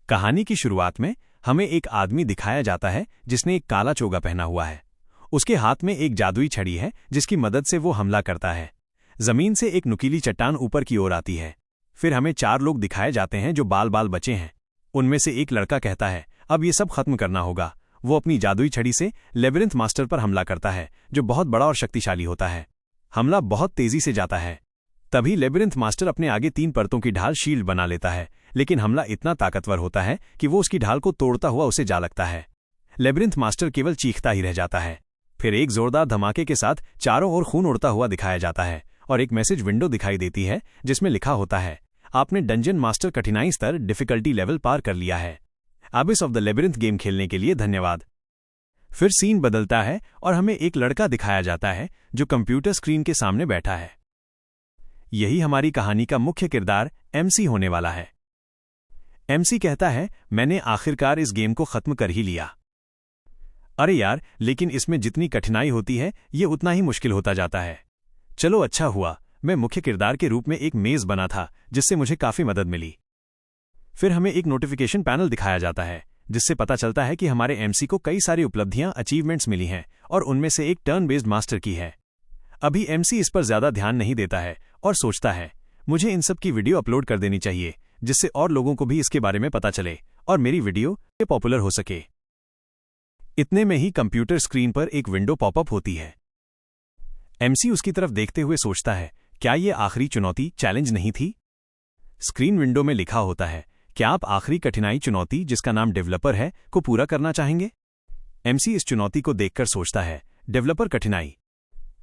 कहानी की शुरुआत में हमें एक आदमी दिखाया जाता है जिसने एक काला चोगा पहना हुआ है। उसके हाथ में एक जादुई छड़ी है जिसकी मदद से वो हमला करता है। जमीन से एक नुकीली चट्टान ऊपर की ओर आती है। फिर हमें 4 लोग दिखाए जाते हैं जो बाल बाल बचे हैं। उनमें से एक लड़का कहता है अब ये सब खत्म करना होगा। वो अपनी जादुई छड़ी से लेबिरिंथ मास्टर पर हमला करता है जो बहुत बड़ा और शक्तिशाली होता है। हमला बहुत तेजी से जाता है। तभी लेबिरिंथ मास्टर अपने आगे 3 परतों की ढाल शील्ड बना लेता है, लेकिन हमला इतना ताकतवर होता है कि वो उसकी ढाल को तोड़ता हुआ उसे जा लगता है। लेबिरिंथ मास्टर केवल चीखता ही रह जाता है। फिर एक जोरदार धमाके के साथ चारों ओर खून उड़ता हुआ दिखाया जाता है और एक मैसेज विंडो दिखाई देती है जिसमें लिखा होता है आपने डंजन मास्टर कठिनाई स्तर डिफिकल्टी लेवल पार कर लिया है। एबिस ऑफ द लेबिरिंथ गेम खेलने के लिए धन्यवाद। फिर सीन बदलता है और हमें एक लड़का दिखाया जाता है जो कंप्यूटर स्क्रीन के सामने बैठा है। यही हमारी कहानी का मुख्य किरदार एमसी होने वाला है। एमसी कहता है मैंने आखिरकार इस गेम को खत्म कर ही लिया। अरे यार, लेकिन इसमें जितनी कठिनाई होती है ये उतना ही मुश्किल होता जाता है। चलो अच्छा हुआ मैं मुख्य किरदार के रूप में एक मेज बना था जिससे मुझे काफी मदद मिली। फिर हमें एक नोटिफिकेशन पैनल दिखाया जाता है जिससे पता चलता है कि हमारे एमसी को कई सारी उपलब्धियां अचीवमेंट्स मिली हैं और उनमें से एक टर्न बेस्ड मास्टर की है। अभी एमसी इस पर ज्यादा ध्यान नहीं देता है और सोचता है मुझे इन सब की वीडियो अपलोड कर देनी चाहिए जिससे और लोगों को भी इसके बारे में पता चले और मेरी वीडियो पॉपुलर हो सके। इतने में ही कंप्यूटर स्क्रीन पर एक विंडो पॉपअप होती है। एमसी उसकी तरफ देखते हुए सोचता है क्या ये आखिरी चुनौती चैलेंज नहीं थी? स्क्रीन विंडो में लिखा होता है क्या आप आखिरी कठिनाई चुनौती जिसका नाम डेवलपर है को पूरा करना चाहेंगे? एमसी इस चुनौती को देखकर सोचता है डेवलपर कठिनाई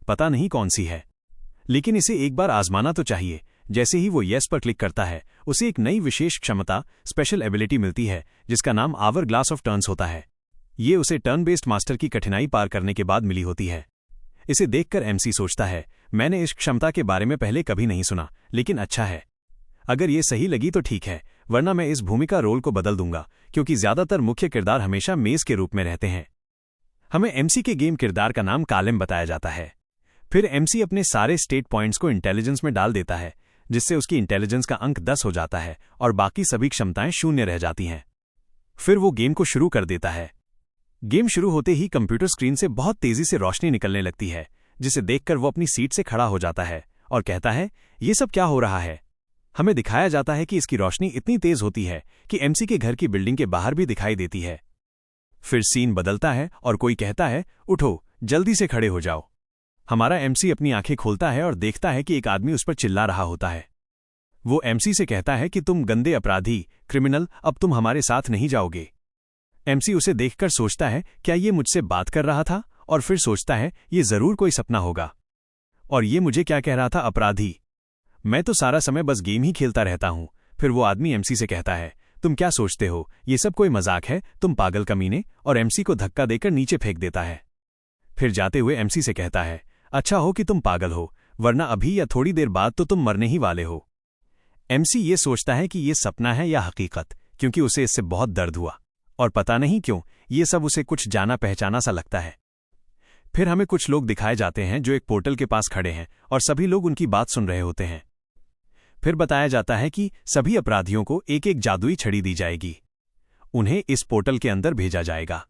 पता नहीं कौन सी है, लेकिन इसे एक बार आजमाना तो चाहिए। जैसे ही वो येस पर क्लिक करता है उसे एक नई विशेष क्षमता स्पेशल एबिलिटी मिलती है जिसका नाम आवर ग्लास ऑफ टर्न्स होता है। ये उसे टर्न बेस्ड मास्टर की कठिनाई पार करने के बाद मिली होती है। इसे देखकर एमसी सोचता है मैंने इस क्षमता के बारे में पहले कभी नहीं सुना, लेकिन अच्छा है। अगर ये सही लगी तो ठीक है, वरना मैं इस भूमिका रोल को बदल दूंगा क्योंकि ज्यादातर मुख्य किरदार हमेशा मेज के रूप में रहते हैं। हमें एमसी के गेम किरदार का नाम कालेम बताया जाता है। फिर एमसी अपने सारे स्टेट पॉइंट्स को इंटेलिजेंस में डाल देता है जिससे उसकी इंटेलिजेंस का अंक 10 हो जाता है और बाकी सभी क्षमताएं 0 रह जाती हैं। फिर वो गेम को शुरू कर देता है। गेम शुरू होते ही कंप्यूटर स्क्रीन से बहुत तेजी से रोशनी निकलने लगती है जिसे देखकर वो अपनी सीट से खड़ा हो जाता है और कहता है ये सब क्या हो रहा है? हमें दिखाया जाता है कि इसकी रोशनी इतनी तेज होती है कि एमसी के घर की बिल्डिंग के बाहर भी दिखाई देती है। फिर सीन बदलता है और कोई कहता है उठो, जल्दी से खड़े हो जाओ। हमारा एमसी अपनी आंखें खोलता है और देखता है कि एक आदमी उस पर चिल्ला रहा होता है। वो एमसी से कहता है कि तुम गंदे अपराधी, क्रिमिनल, अब तुम हमारे साथ नहीं जाओगे। एमसी उसे देखकर सोचता है क्या ये मुझसे बात कर रहा था, और फिर सोचता है ये जरूर कोई सपना होगा। और ये मुझे क्या कह रहा था अपराधी? मैं तो सारा समय बस गेम ही खेलता रहता हूं। फिर वो आदमी एमसी से कहता है तुम क्या सोचते हो ये सब कोई मजाक है, तुम पागल कमीने, और एमसी को धक्का देकर नीचे फेंक देता है। फिर जाते हुए एमसी से कहता है अच्छा हो कि तुम पागल हो, वरना अभी या थोड़ी देर बाद तो तुम मरने ही वाले हो। एमसी ये सोचता है कि ये सपना है या हकीकत, क्योंकि उसे इससे बहुत दर्द हुआ और पता नहीं क्यों ये सब उसे कुछ जाना पहचाना सा लगता है। फिर हमें कुछ लोग दिखाए जाते हैं जो एक पोर्टल के पास खड़े हैं और सभी लोग उनकी बात सुन रहे होते हैं। फिर बताया जाता है कि सभी अपराधियों को एक एक जादुई छड़ी दी जाएगी। उन्हें इस पोर्टल के अंदर भेजा जाएगा।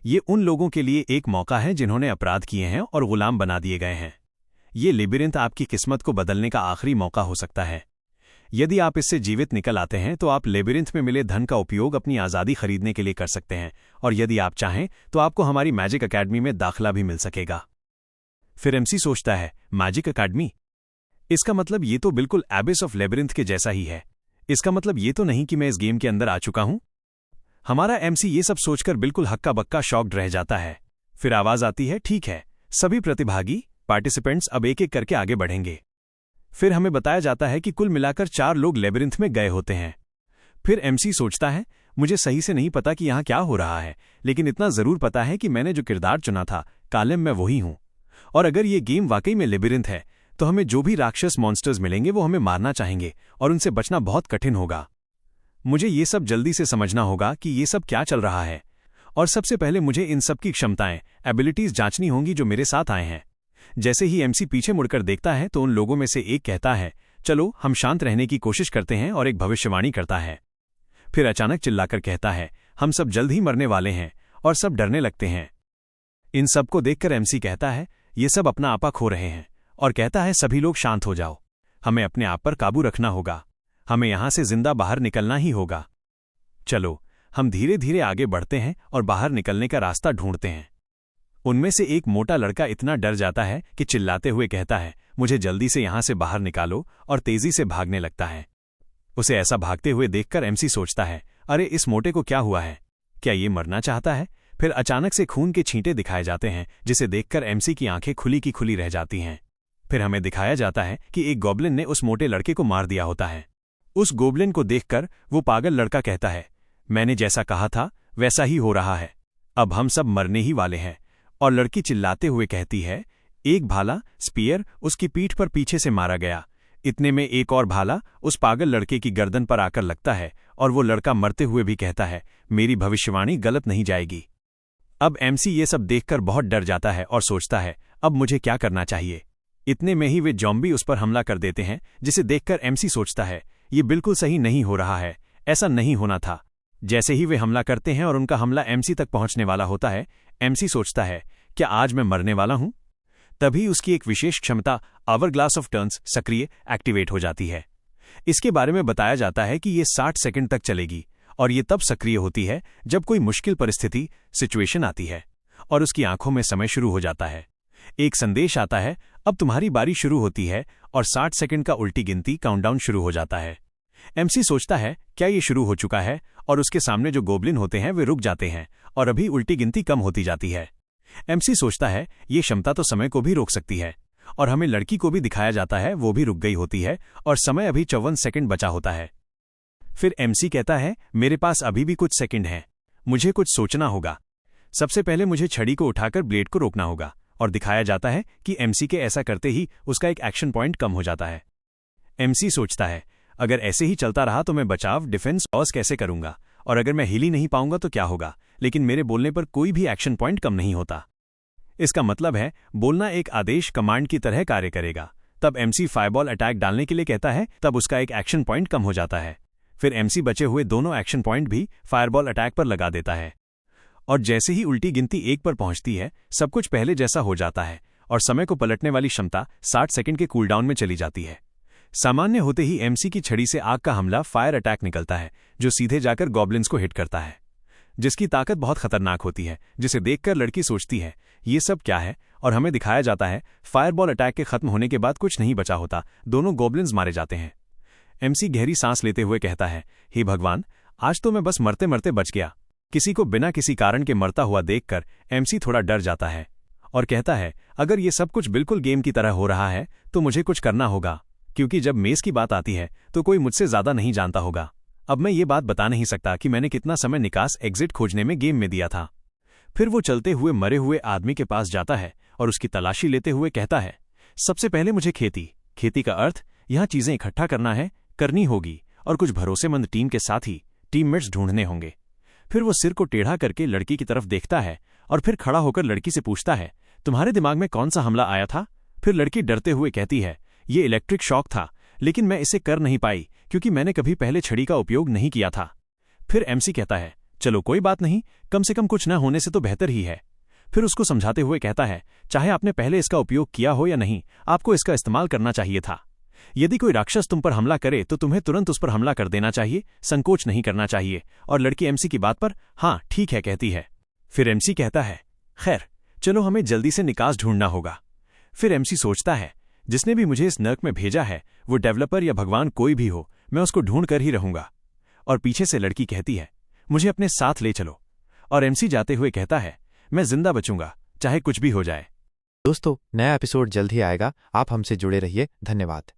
ये उन लोगों के लिए एक मौका है जिन्होंने अपराध किए हैं और गुलाम बना दिए गए हैं। ये लेबिरिंथ आपकी किस्मत को बदलने का आखिरी मौका हो सकता है। यदि आप इससे जीवित निकल आते हैं तो आप लेबिरिंथ में मिले धन का उपयोग अपनी आज़ादी खरीदने के लिए कर सकते हैं, और यदि आप चाहें तो आपको हमारी मैजिक अकेडमी में दाखिला भी मिल सकेगा। फिर एमसी सोचता है मैजिक अकेडमी? इसका मतलब ये तो बिल्कुल एबिस ऑफ लेबिरिंथ के जैसा ही है। इसका मतलब ये तो नहीं कि मैं इस गेम के अंदर आ चुका हूं? हमारा एमसी ये सब सोचकर बिल्कुल हक्का बक्का शॉक्ड रह जाता है। फिर आवाज आती है ठीक है, सभी प्रतिभागी पार्टिसिपेंट्स अब एक एक करके आगे बढ़ेंगे। फिर हमें बताया जाता है कि कुल मिलाकर 4 लोग लेबिरिंथ में गए होते हैं। फिर एमसी सोचता है मुझे सही से नहीं पता कि यहां क्या हो रहा है, लेकिन इतना जरूर पता है कि मैंने जो किरदार चुना था कालेम मैं वही हूं। और अगर ये गेम वाकई में लेबिरिंथ है तो हमें जो भी राक्षस मॉन्स्टर्स मिलेंगे वो हमें मारना चाहेंगे और उनसे बचना बहुत कठिन होगा। मुझे ये सब जल्दी से समझना होगा कि ये सब क्या चल रहा है, और सबसे पहले मुझे इन सब की क्षमताएं एबिलिटीज जांचनी होंगी जो मेरे साथ आए हैं। जैसे ही एमसी पीछे मुड़कर देखता है तो उन लोगों में से एक कहता है चलो हम शांत रहने की कोशिश करते हैं, और एक भविष्यवाणी करता है फिर अचानक चिल्लाकर कहता है, हम सब जल्द ही मरने वाले हैं, और सब डरने लगते हैं। इन सब को देखकर एमसी कहता है, ये सब अपना आपा खो रहे हैं, और कहता है, सभी लोग शांत हो जाओ, हमें अपने आप पर काबू रखना होगा, हमें यहां से जिंदा बाहर निकलना ही होगा। चलो हम धीरे धीरे आगे बढ़ते हैं और बाहर निकलने का रास्ता ढूंढते हैं। उनमें से एक मोटा लड़का इतना डर जाता है कि चिल्लाते हुए कहता है, मुझे जल्दी से यहां से बाहर निकालो, और तेजी से भागने लगता है। उसे ऐसा भागते हुए देखकर एमसी सोचता है, अरे इस मोटे को क्या हुआ है, क्या ये मरना चाहता है? फिर अचानक से खून के छींटे दिखाए जाते हैं, जिसे देखकर एमसी की आंखें खुली की खुली रह जाती हैं। फिर हमें दिखाया जाता है कि एक गॉब्लिन ने उस मोटे लड़के को मार दिया होता है। उस गॉब्लिन को देखकर वो पागल लड़का कहता है, मैंने जैसा कहा था वैसा ही हो रहा है, अब हम सब मरने ही वाले हैं। और लड़की चिल्लाते हुए कहती है, एक भाला स्पीयर उसकी पीठ पर पीछे से मारा गया। इतने में एक और भाला उस पागल लड़के की गर्दन पर आकर लगता है, और वो लड़का मरते हुए भी कहता है, मेरी भविष्यवाणी गलत नहीं जाएगी। अब एमसी ये सब देखकर बहुत डर जाता है और सोचता है, अब मुझे क्या करना चाहिए। इतने में ही वे जॉम्बी उस पर हमला कर देते हैं, जिसे देखकर एमसी सोचता है, ये बिल्कुल सही नहीं हो रहा है, ऐसा नहीं होना था। जैसे ही वे हमला करते हैं और उनका हमला एमसी तक पहुंचने वाला होता है, एमसी सोचता है, क्या आज मैं मरने वाला हूं? तभी उसकी एक विशेष क्षमता आवर ग्लास ऑफ टर्न्स सक्रिय एक्टिवेट हो जाती है। इसके बारे में बताया जाता है कि ये 60 सेकंड तक चलेगी, और ये तब सक्रिय होती है जब कोई मुश्किल परिस्थिति सिचुएशन आती है, और उसकी आंखों में समय शुरू हो जाता है। एक संदेश आता है, अब तुम्हारी बारी शुरू होती है, और 60 सेकंड का उल्टी गिनती काउंटडाउन शुरू हो जाता है। एमसी सोचता है, क्या ये शुरू हो चुका है, और उसके सामने जो गोब्लिन होते हैं वे रुक जाते हैं, और अभी उल्टी गिनती कम होती जाती है। एमसी सोचता है, ये क्षमता तो समय को भी रोक सकती है, और हमें लड़की को भी दिखाया जाता है, वो भी रुक गई होती है, और समय अभी 54 सेकंड बचा होता है। फिर एमसी कहता है, मेरे पास अभी भी कुछ सेकंड हैं, मुझे कुछ सोचना होगा। सबसे पहले मुझे छड़ी को उठाकर ब्लेड को रोकना होगा, और दिखाया जाता है कि एमसी के ऐसा करते ही उसका एक एक्शन पॉइंट कम हो जाता है। एमसी सोचता है, अगर ऐसे ही चलता रहा तो मैं बचाव डिफेंस पॉज कैसे करूंगा, और अगर मैं हिल ही नहीं पाऊंगा तो क्या होगा। लेकिन मेरे बोलने पर कोई भी एक्शन पॉइंट कम नहीं होता। इसका मतलब है बोलना एक आदेश कमांड की तरह कार्य करेगा। तब एमसी फायरबॉल अटैक डालने के लिए कहता है, तब उसका एक एक्शन पॉइंट कम हो जाता है। फिर एमसी बचे हुए दोनों एक्शन पॉइंट भी फायरबॉल अटैक पर लगा देता है, और जैसे ही उल्टी गिनती 1 पर पहुंचती है, सब कुछ पहले जैसा हो जाता है, और समय को पलटने वाली क्षमता 60 सेकंड के कूलडाउन में चली जाती है। सामान्य होते ही एमसी की छड़ी से आग का हमला फायर अटैक निकलता है, जो सीधे जाकर गॉब्लिन्स को हिट करता है, जिसकी ताकत बहुत खतरनाक होती है, जिसे देखकर लड़की सोचती है, ये सब क्या है, और हमें दिखाया जाता है फायरबॉल अटैक के खत्म होने के बाद कुछ नहीं बचा होता, दोनों गॉब्लिन्स मारे जाते हैं। एमसी गहरी सांस लेते हुए कहता है, हे भगवान, आज तो मैं बस मरते मरते बच गया। किसी को बिना किसी कारण के मरता हुआ देखकर एमसी थोड़ा डर जाता है, और कहता है, अगर ये सब कुछ बिल्कुल गेम की तरह हो रहा है तो मुझे कुछ करना होगा, क्योंकि जब मेज की बात आती है तो कोई मुझसे ज्यादा नहीं जानता होगा। अब मैं ये बात बता नहीं सकता कि मैंने कितना समय निकास एग्जिट खोजने में गेम में दिया था। फिर वो चलते हुए मरे हुए आदमी के पास जाता है और उसकी तलाशी लेते हुए कहता है, सबसे पहले मुझे खेती का अर्थ यहाँ चीजें इकट्ठा करनी होगी, और कुछ भरोसेमंद टीम के साथ ही टीममेट्स ढूंढने होंगे। फिर वो सिर को टेढ़ा करके लड़की की तरफ देखता है, और फिर खड़ा होकर लड़की से पूछता है, तुम्हारे दिमाग में कौन सा हमला आया था? फिर लड़की डरते हुए कहती है, ये इलेक्ट्रिक शॉक था, लेकिन मैं इसे कर नहीं पाई क्योंकि मैंने कभी पहले छड़ी का उपयोग नहीं किया था। फिर एमसी कहता है, चलो कोई बात नहीं, कम से कम कुछ न होने से तो बेहतर ही है। फिर उसको समझाते हुए कहता है, चाहे आपने पहले इसका उपयोग किया हो या नहीं, आपको इसका इस्तेमाल करना चाहिए था। यदि कोई राक्षस तुम पर हमला करे तो तुम्हें तुरंत उस पर हमला कर देना चाहिए, संकोच नहीं करना चाहिए। और लड़की एमसी की बात पर हाँ ठीक है कहती है। फिर एमसी कहता है, खैर चलो हमें जल्दी से निकास ढूंढना होगा। फिर एमसी सोचता है, जिसने भी मुझे इस नर्क में भेजा है वो डेवलपर या भगवान कोई भी हो, मैं उसको ढूंढ कर ही रहूंगा। और पीछे से लड़की कहती है, मुझे अपने साथ ले चलो। और एमसी जाते हुए कहता है, मैं जिंदा बचूंगा चाहे कुछ भी हो जाए। दोस्तों, नया एपिसोड जल्द ही आएगा, आप हमसे जुड़े रहिए। धन्यवाद।